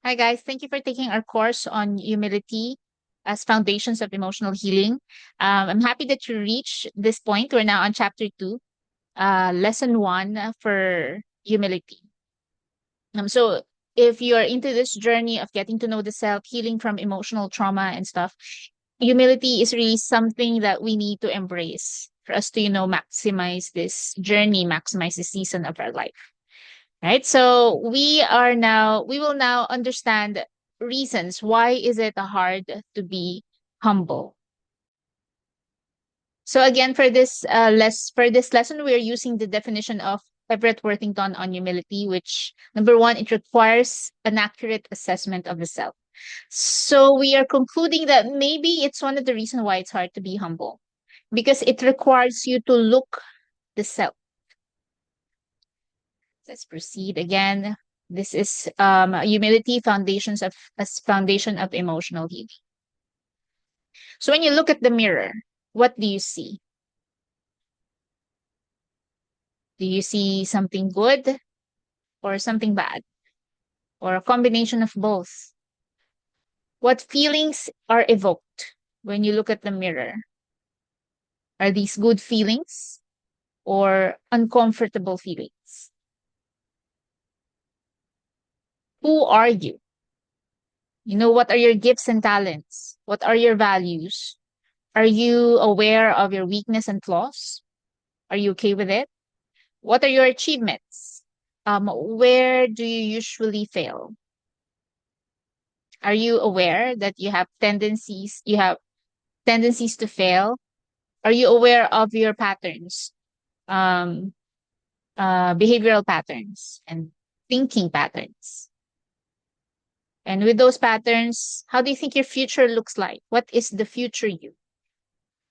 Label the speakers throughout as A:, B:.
A: Hi, guys. Thank you for taking our course on humility as foundations of emotional healing. I'm happy that you reached this point. We're now on chapter two, lesson one for humility. So, if you're into this journey of getting to know the self, healing from emotional trauma and stuff, humility is really something that we need to embrace for us to, maximize this journey, maximize the season of our life. Right. So we will now understand reasons why is it hard to be humble. So again, for this lesson, we are using the definition of Everett Worthington on humility, which number one, it requires an accurate assessment of the self. So we are concluding that maybe it's one of the reasons why it's hard to be humble, because it requires you to look the self. Let's proceed again. This is humility foundations of as foundation of emotional healing. So when you look at the mirror, what do you see? Do you see something good or something bad or a combination of both? What feelings are evoked when you look at the mirror? Are these good feelings or uncomfortable feelings? Who are you? What are your gifts and talents? What are your values? Are you aware of your weakness and flaws? Are you okay with it? What are your achievements? Where do you usually fail? Are you aware that you have tendencies to fail? Are you aware of your patterns, um, behavioral patterns and thinking patterns? And with those patterns, how do you think your future looks like? What is the future you?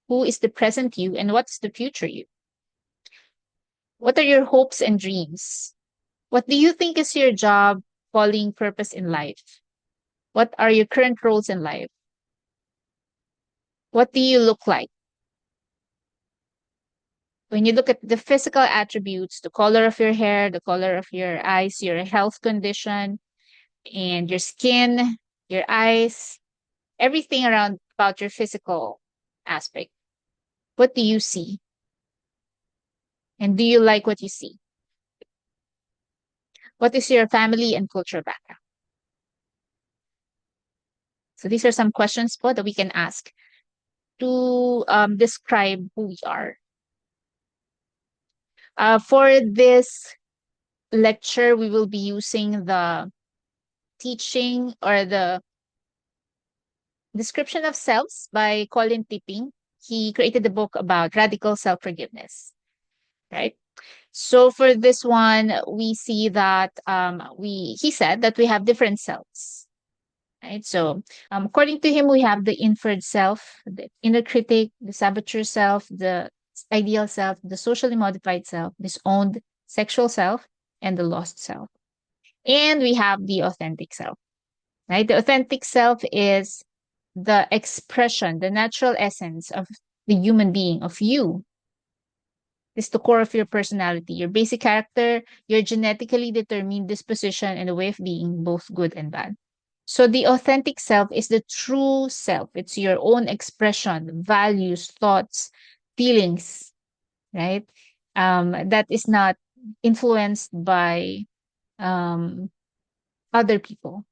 A: Who is the present you? And what's the future you? What are your hopes and dreams? What do you think is your job, calling, purpose in life? What are your current roles in life? What do you look like? When you look at the physical attributes, the color of your hair, the color of your eyes, your health condition, and your skin, your eyes, everything around about your physical aspect, what do you see? And do you like what you see? What is your family and cultural background? So these are some questions po that we can ask to describe who we are. For this lecture, we will be using the teaching or the description of selves by Colin Tipping. He created a book about radical self-forgiveness, right? So for this one, we see that he said that we have different selves, right? So according to him, we have the inferred self, the inner critic, the saboteur self, the ideal self, the socially modified self, disowned sexual self, and the lost self. And we have the authentic self, right? The authentic self is the expression, the natural essence of the human being, of you. It's the core of your personality, your basic character, your genetically determined disposition, and a way of being, both good and bad. So the authentic self is the true self. It's your own expression, values, thoughts, feelings, right? That is not influenced by um, other people.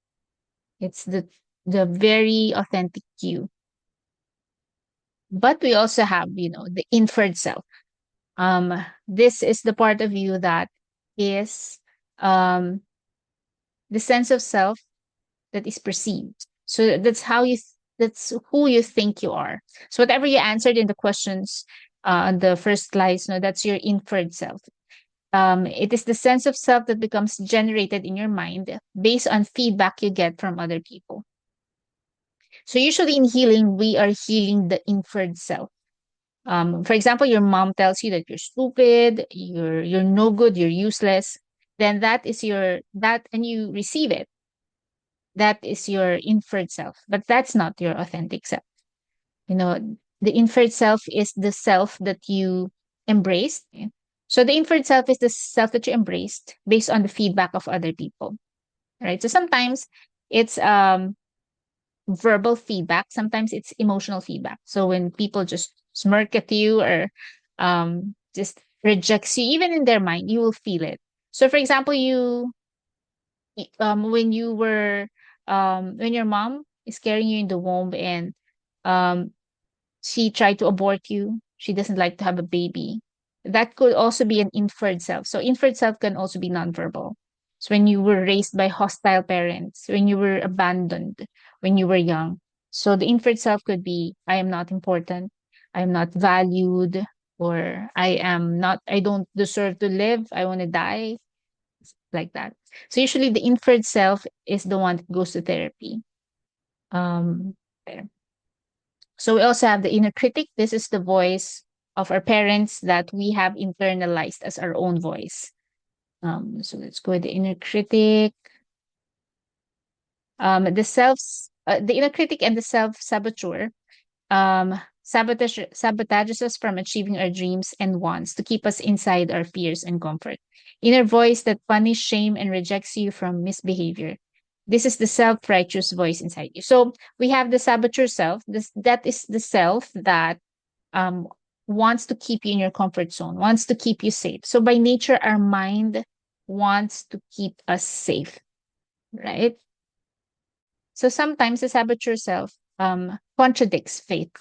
A: It's the very authentic you. But we also have, the inferred self. This is the part of you that is um, the sense of self that is perceived. So that's who you think you are. So whatever you answered in the questions on the first slides, no, that's your inferred self. It is the sense of self that becomes generated in your mind based on feedback you get from other people. So usually in healing, we are healing the inferred self. For example, your mom tells you that you're stupid, you're no good, you're useless. Then and you receive it. That is your inferred self, but that's not your authentic self. You know, the inferred self is the self that you embraced. So the inferred self is the self that you embraced based on the feedback of other people, right? So sometimes It's verbal feedback. Sometimes it's emotional feedback. So when people just smirk at you or just rejects you, even in their mind, you will feel it. So for example, when you were when your mom is carrying you in the womb and um she tried to abort you. She doesn't like to have a baby. That could also be an inferred self. So inferred self can also be nonverbal. So when you were raised by hostile parents, when you were abandoned, when you were young. So the inferred self could be, I am not important, I am not valued, or I don't deserve to live, I want to die, like that. So usually the inferred self is the one that goes to therapy. Um, So we also have the inner critic. This is the voice of our parents that we have internalized as our own voice. So let's go with the inner critic. The inner critic and the self saboteur sabotages us from achieving our dreams and wants to keep us inside our fears and comfort. Inner voice that punish, shame, and rejects you from misbehavior. This is the self-righteous voice inside you. So we have the saboteur self. That is the self that um, wants to keep you in your comfort zone, wants to keep you safe. So by nature, our mind wants to keep us safe, right? So sometimes the saboteur self contradicts faith,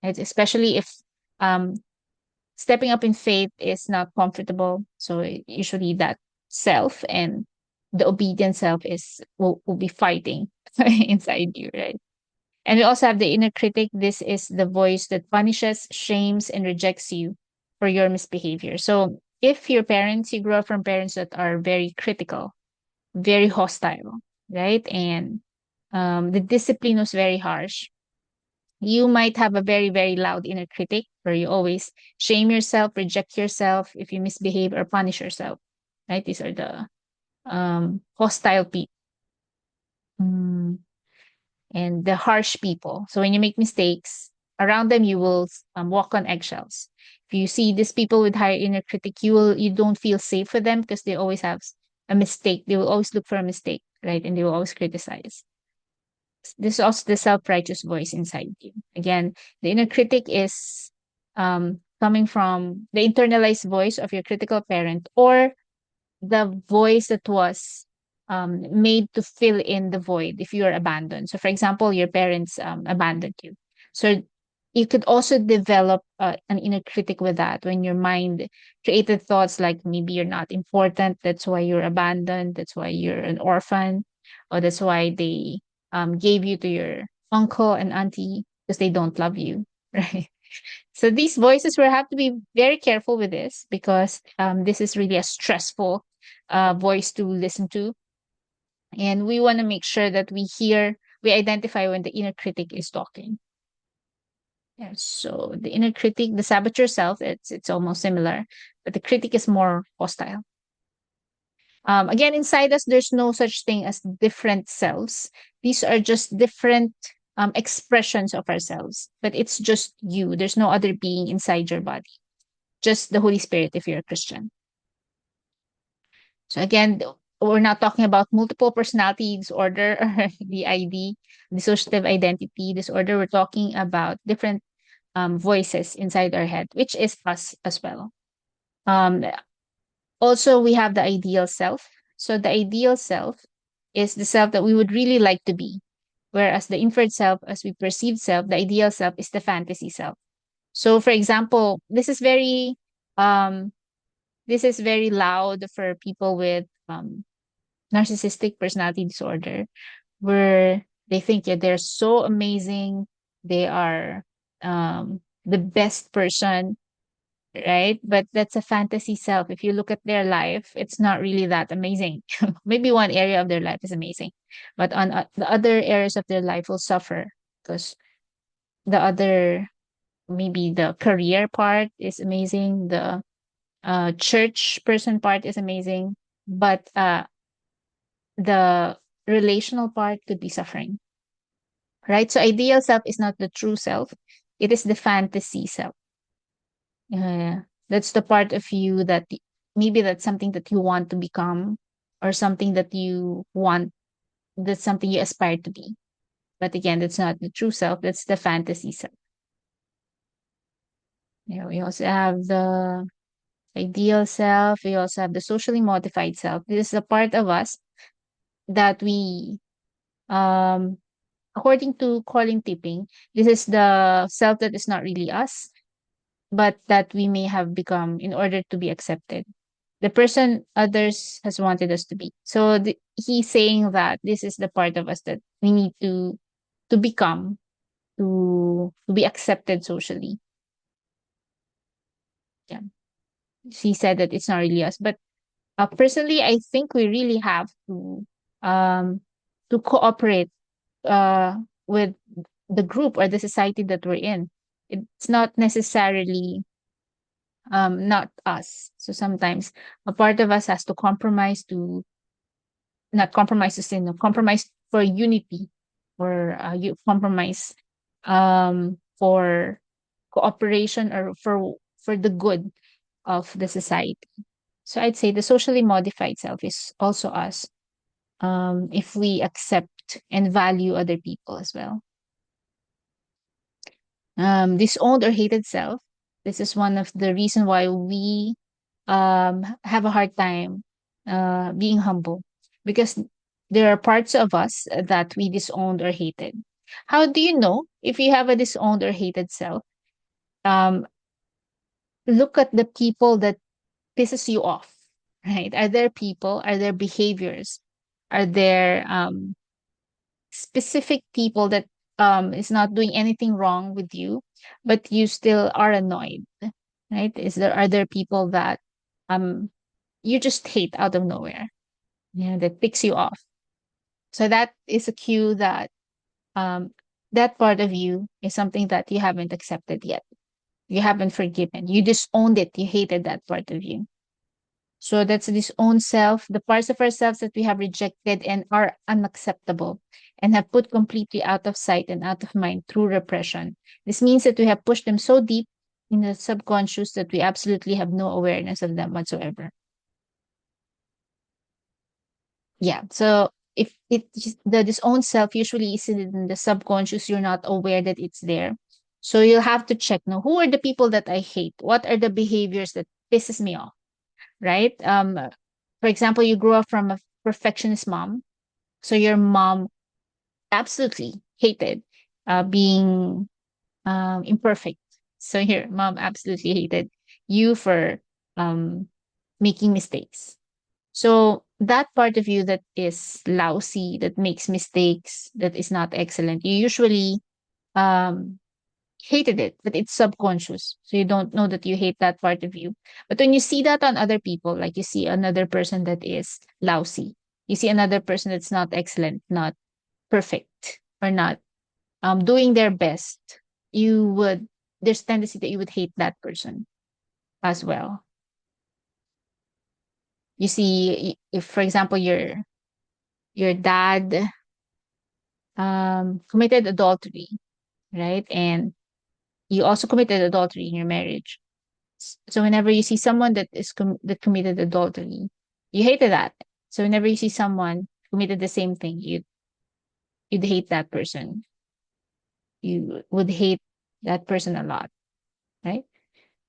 A: right? Especially if um, stepping up in faith is not comfortable. So usually that self and the obedient self will be fighting inside you, right? And we also have the inner critic. This is the voice that punishes, shames, and rejects you for your misbehavior. So if you grew up from parents that are very critical, very hostile, right? And the discipline was very harsh. You might have a very, very loud inner critic where you always shame yourself, reject yourself if you misbehave or punish yourself, right? These are the hostile people. And the harsh people. So when you make mistakes, around them you will walk on eggshells. If you see these people with higher inner critic, you don't feel safe with them because they always have a mistake. They will always look for a mistake, right? And they will always criticize. This is also the self-righteous voice inside you. Again, the inner critic is coming from the internalized voice of your critical parent or the voice that was made to fill in the void if you are abandoned. So, for example, your parents abandoned you. So, you could also develop an inner critic with that when your mind created thoughts like maybe you're not important, that's why you're abandoned, that's why you're an orphan, or that's why they gave you to your uncle and auntie because they don't love you, right? So these voices we have to be very careful with this because this is really a stressful voice to listen to, and we want to make sure that we identify when the inner critic is talking. Yeah, so the inner critic, the saboteur self, it's almost similar, but the critic is more hostile. Again, inside us, there's no such thing as different selves. These are just different expressions of ourselves, but it's just you. There's no other being inside your body, just the Holy Spirit if you're a Christian. So again, we're not talking about multiple personality disorder or DID, dissociative identity disorder. We're talking about different voices inside our head, which is us as well. Um, Also, we have the ideal self. So the ideal self is the self that we would really like to be. Whereas the inferred self, as we perceive self, the ideal self is the fantasy self. So for example, um, this is very loud for people with narcissistic personality disorder, where they think yeah, they're so amazing, they are the best person, right? But that's a fantasy self. If you look at their life, it's not really that amazing. Maybe one area of their life is amazing, but on the other areas of their life will suffer because the other, maybe the career part is amazing, the church person part is amazing, but the relational part could be suffering, right? So ideal self is not the true self, it is the fantasy self. That's the part of you that maybe that's something that you want to become or something that you want That's something you aspire to be. But again, that's not the true self, that's the fantasy self. We also have the ideal self, we also have the socially modified self. This is a part of us that we um according to calling tipping, this is the self that is not really us, but that we may have become in order to be accepted. The person others has wanted us to be. So he's saying that this is the part of us that we need to become to be accepted socially. Yeah. She said that it's not really us, but personally, I think we really have um to cooperate with the group or the society that we're in. It's not necessarily not us. So sometimes a part of us has to compromise to not compromise to sin, no, compromise for unity or you compromise for cooperation or for the good of the society. So I'd say the socially modified self is also us if we accept and value other people as well. Disowned or hated self. This is one of the reason why we have a hard time being humble because there are parts of us that we disowned or hated. How do you know if you have a disowned or hated self? Um, Look at the people that pisses you off, right? Are there people? Are there behaviors? Are there specific people that is not doing anything wrong with you, but you still are annoyed, right? Are there people that um you just hate out of nowhere, that ticks you off? So that is a cue that um that part of you is something that you haven't accepted yet. You haven't forgiven. You disowned it. You hated that part of you. So that's this own self, the parts of ourselves that we have rejected and are unacceptable and have put completely out of sight and out of mind through repression. This means that we have pushed them so deep in the subconscious that we absolutely have no awareness of them whatsoever. Yeah. So if the disowned self usually is in the subconscious, you're not aware that it's there. So you'll have to check now, who are the people that I hate? What are the behaviors that pisses me off? Right? For example, you grew up from a perfectionist mom. So your mom absolutely hated being imperfect. So your mom absolutely hated you for um, making mistakes. So that part of you that is lousy, that makes mistakes, that is not excellent, you usually um, hated it, but it's subconscious. So you don't know that you hate that part of you. But when you see that on other people, like you see another person that is lousy, you see another person that's not excellent, not perfect, or not doing their best, you would, there's tendency that you would hate that person as well. You see, if for example your dad committed adultery, right? And you also committed adultery in your marriage. So whenever you see someone that committed adultery, you hated that. So whenever you see someone committed the same thing, you'd hate that person. You would hate that person a lot, right?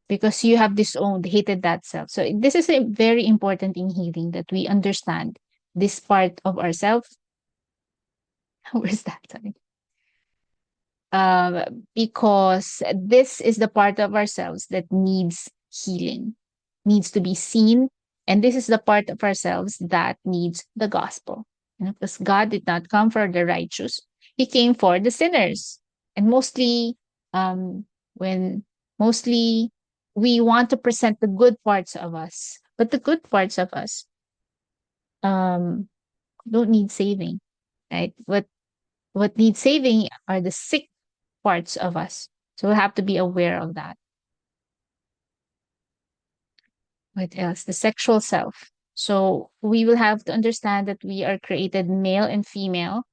A: Because you have disowned, hated that self. So this is a very important in healing that we understand this part of ourselves. Where's that? Sorry. Because this is the part of ourselves that needs healing, needs to be seen. And this is the part of ourselves that needs the gospel. Because God did not come for the righteous, He came for the sinners. And um, when mostly we want to present the good parts of us, but the good parts of us um, don't need saving, right? What needs saving are the sick parts of us. So we have to be aware of that. What else? The sexual self. So we will have to understand that we are created male and female.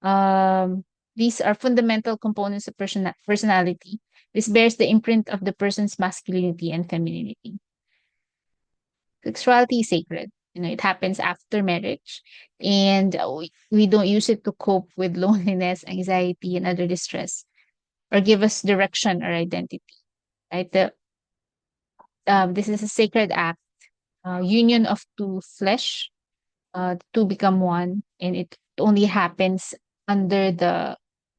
A: Um, these are fundamental components of personality. This bears the imprint of the person's masculinity and femininity. Sexuality is sacred. It happens after marriage, and we don't use it to cope with loneliness, anxiety, and other distress, or give us direction or identity. Right? This is a sacred act, union of two flesh, to become one, and it only happens under the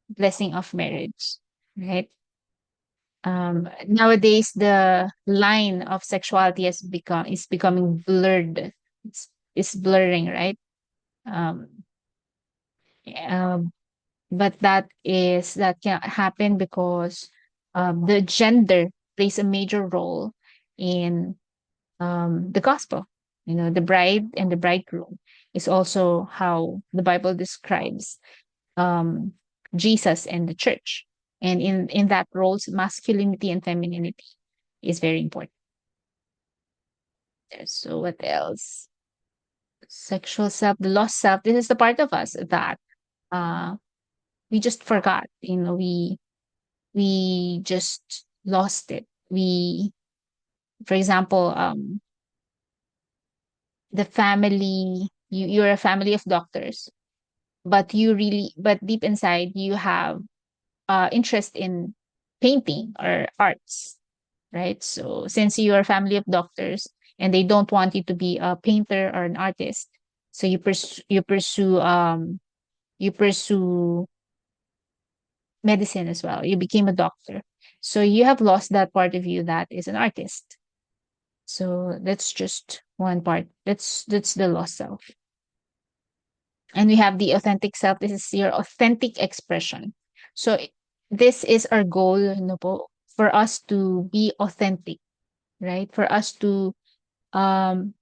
A: blessing of marriage. Right? Nowadays, the line of sexuality is becoming blurred. It's blurring, right? Um, um, but that can happen because the gender plays a major role in the gospel. The bride and the bridegroom is also how the Bible describes um, Jesus and the church. And in that roles, masculinity and femininity is very important. So what else? Sexual self, the lost self. This is the part of us that uh, we just forgot. We just lost it. For example, the family. You're a family of doctors, but deep inside you have interest in painting or arts, right? So since you are a family of doctors and they don't want you to be a painter or an artist, so you pursue medicine as well. You became a doctor. So you have lost that part of you that is an artist. So that's just one part. That's the lost self. And we have the authentic self. This is your authentic expression. So this is our goal, for us to be authentic, right? For us um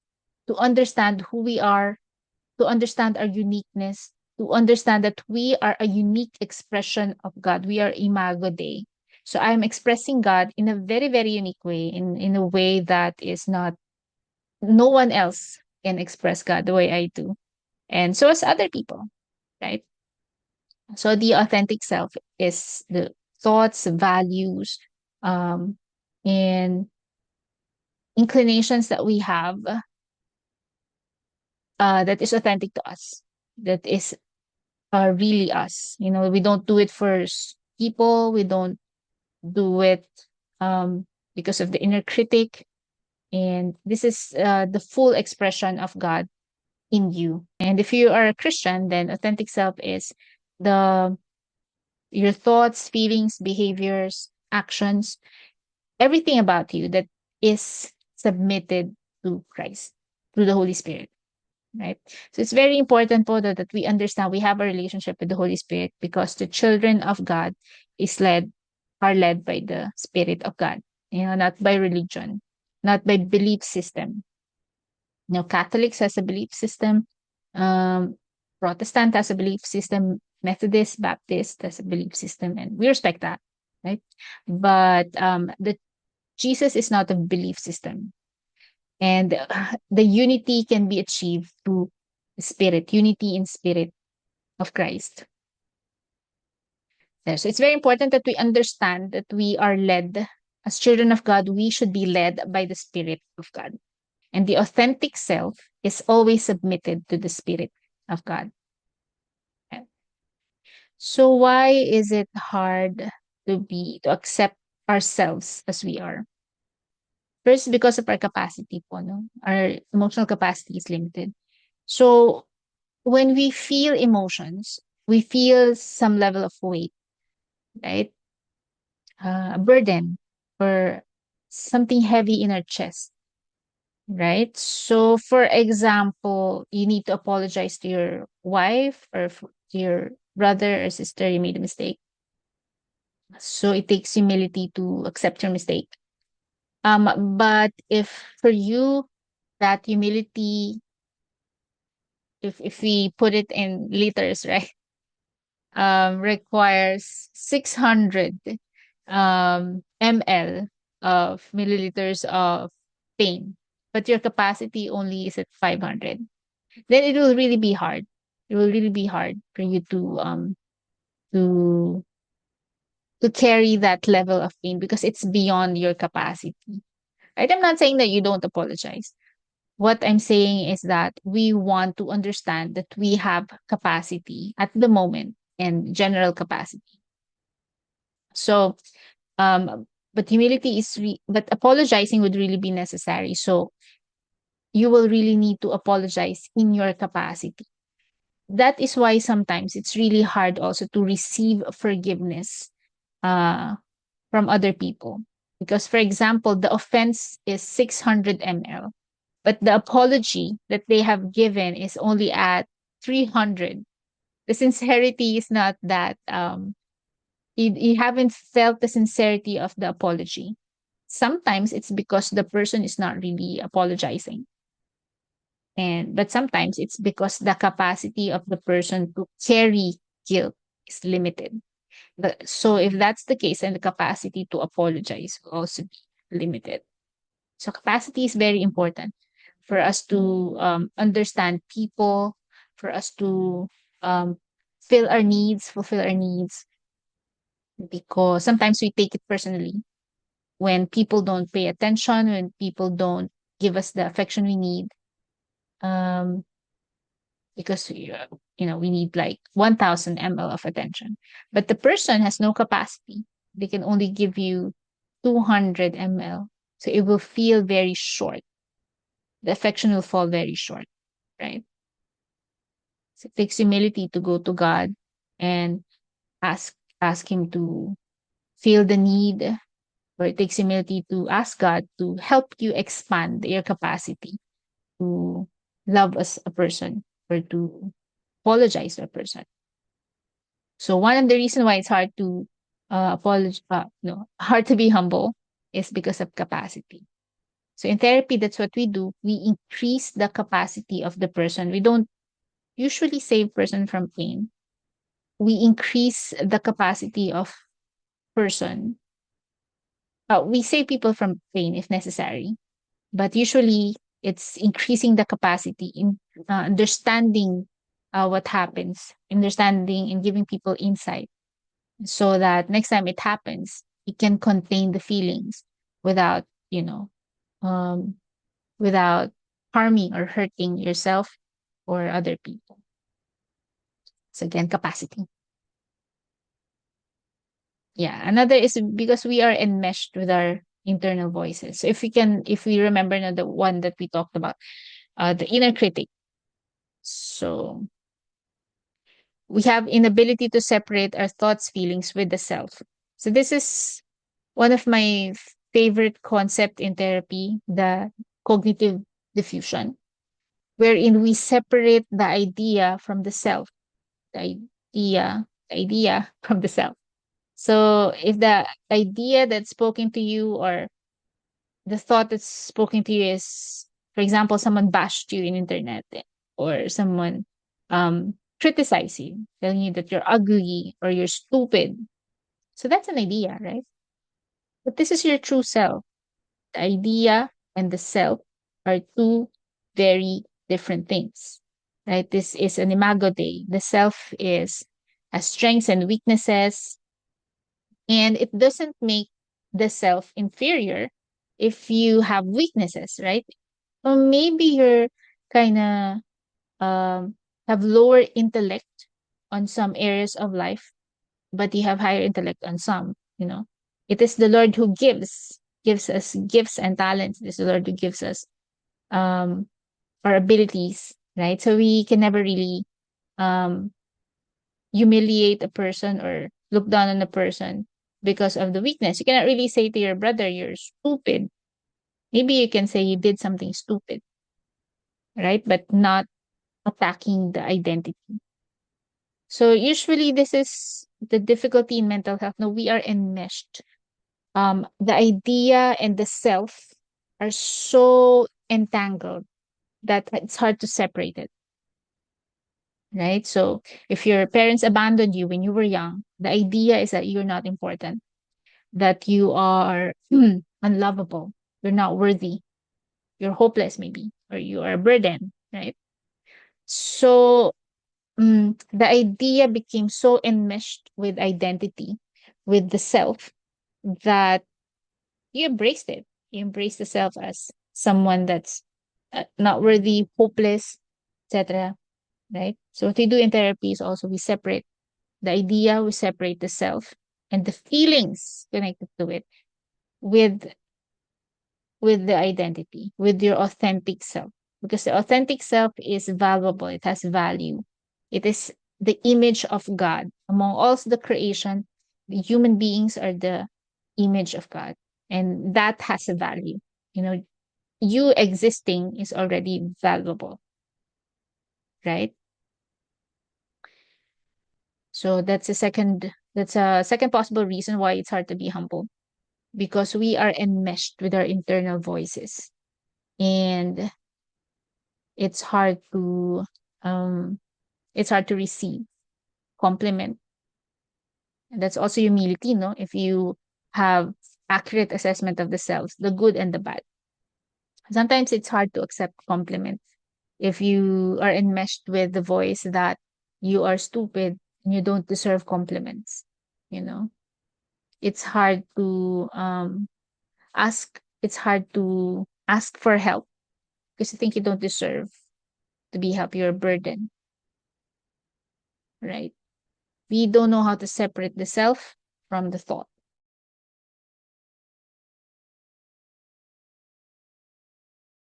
A: to understand who we are, to understand our uniqueness, to understand that we are a unique expression of God. We are Imago Dei. So I'm expressing God in a very, very unique way, in a way that is not, no one else can express God the way I do. And so as other people, right? So the authentic self is the thoughts, values, um, and inclinations that we have, that is authentic to us, that is really us. We don't do it for people. We don't do it um, because of the inner critic. And this is the full expression of God in you. And if you are a Christian, then authentic self is the your thoughts, feelings, behaviors, actions, everything about you that is submitted to Christ through the Holy Spirit. Right? So it's very important po that we understand we have a relationship with the Holy Spirit, because the children of God is led are led by the Spirit of God, not by religion, not by belief system. Catholics has a belief system, um, Protestant has a belief system, Methodist, Baptist has a belief system, and we respect that, right? But the Jesus is not a belief system. And the unity can be achieved through spirit, unity in spirit of Christ. So it's very important that we understand that we are led as children of God. We should be led by the Spirit of God. And the authentic self is always submitted to the Spirit of God. So why is it hard to accept ourselves as we are? First, because of our capacity po, no? Our emotional capacity is limited. So when we feel emotions, we feel some level of weight, right? A burden or something heavy in our chest, right? So, for example, you need to apologize to your wife or to your brother or sister, you made a mistake. So, it takes humility to accept your mistake. But if for you, that humility, if we put it in liters, right? Requires 600 ml of milliliters of pain, but your capacity only is at 500, then it will really be hard. It will really be hard for you to to carry that level of pain, because it's beyond your capacity. Right? I'm not saying that you don't apologize, What I'm saying is that we want to understand that we have capacity at the moment and general capacity. So, but but apologizing would really be necessary. So you will really need to apologize in your capacity. That is why sometimes it's really hard also to receive forgiveness uh, from other people. Because, for example, the offense is 600 ml, but the apology that they have given is only at 300. The sincerity is not that, you haven't felt the sincerity of the apology. Sometimes it's because the person is not really apologizing. But sometimes it's because the capacity of the person to carry guilt is limited. So if that's the case, then the capacity to apologize will also be limited. So capacity is very important for us to understand people, for us to um, fulfill our needs, because sometimes we take it personally when people don't pay attention, when people don't give us the affection we need. Um, because we need like 1000 ml of attention, but the person has no capacity. They can only give you 200 ml, so it will feel very short. The affection will fall very short, right? So it takes humility to go to God and ask him to feel the need, or it takes humility to ask God to help you expand your capacity to love as a person, or to apologize to a person. So one of the reasons why it's hard to no, hard to be humble is because of capacity. So in therapy, that's what we do. We increase the capacity of the person. We don't usually save person from pain. We increase the capacity of person. We save people from pain if necessary, but usually it's increasing the capacity in understanding what happens, understanding and giving people insight, so that next time it happens, you can contain the feelings without, um, without harming or hurting yourself or other people. So again, capacity. Yeah, another is because we are enmeshed with our internal voices. So if we remember now the one that we talked about, the inner critic. So we have inability to separate our thoughts, feelings with the self. So this is one of my favorite concept in therapy, the cognitive diffusion, wherein we separate the idea from the self, the the idea from the self. So if the idea that's spoken to you, or the thought that's spoken to you is, for example, someone bashed you in internet, or someone criticize you, telling you that you're ugly or you're stupid. So that's an idea, right? But this is your true self. The idea and the self are two very different things, right? This is an imago Dei. The self is has strengths and weaknesses, and it doesn't make the self inferior if you have weaknesses, right? Or maybe you're kind of have lower intellect on some areas of life, but you have higher intellect on some. It is the Lord who gives us gifts and talents. It is the Lord who gives us um our abilities, right? So we can never really um humiliate a person or look down on a person because of the weakness. You cannot really say to your brother, you're stupid. Maybe you can say you did something stupid, right? But not attacking the identity. So usually this is the difficulty in mental health. No, we are enmeshed. The idea and the self are so entangled that it's hard to separate it, right? So if your parents abandoned you when you were young, the idea is that you're not important, that you are unlovable, you're not worthy, you're hopeless, maybe, or you are a burden, right? So the idea became so enmeshed with identity, with the self, that you embraced it. You embrace the self as someone that's not worthy, hopeless, etc. Right? So what we do in therapy is also we separate the idea, we separate the self and the feelings connected to it with the identity, with your authentic self. Because the authentic self is valuable, it has value. It is the image of God. Among all the creation, the human beings are the image of God. And that has a value. You know, you existing is already valuable, right? So that's a second possible reason why it's hard to be humble, because we are enmeshed with our internal voices. And it's hard to um receive compliment. And that's also humility, no? If you have accurate assessment of the selves, the good and the bad. Sometimes it's hard to accept compliments if you are enmeshed with the voice that you are stupid and you don't deserve compliments. You know, it's hard to ask for help because you think you don't deserve to be helped. You're a burden, right? We don't know how to separate the self from the thought.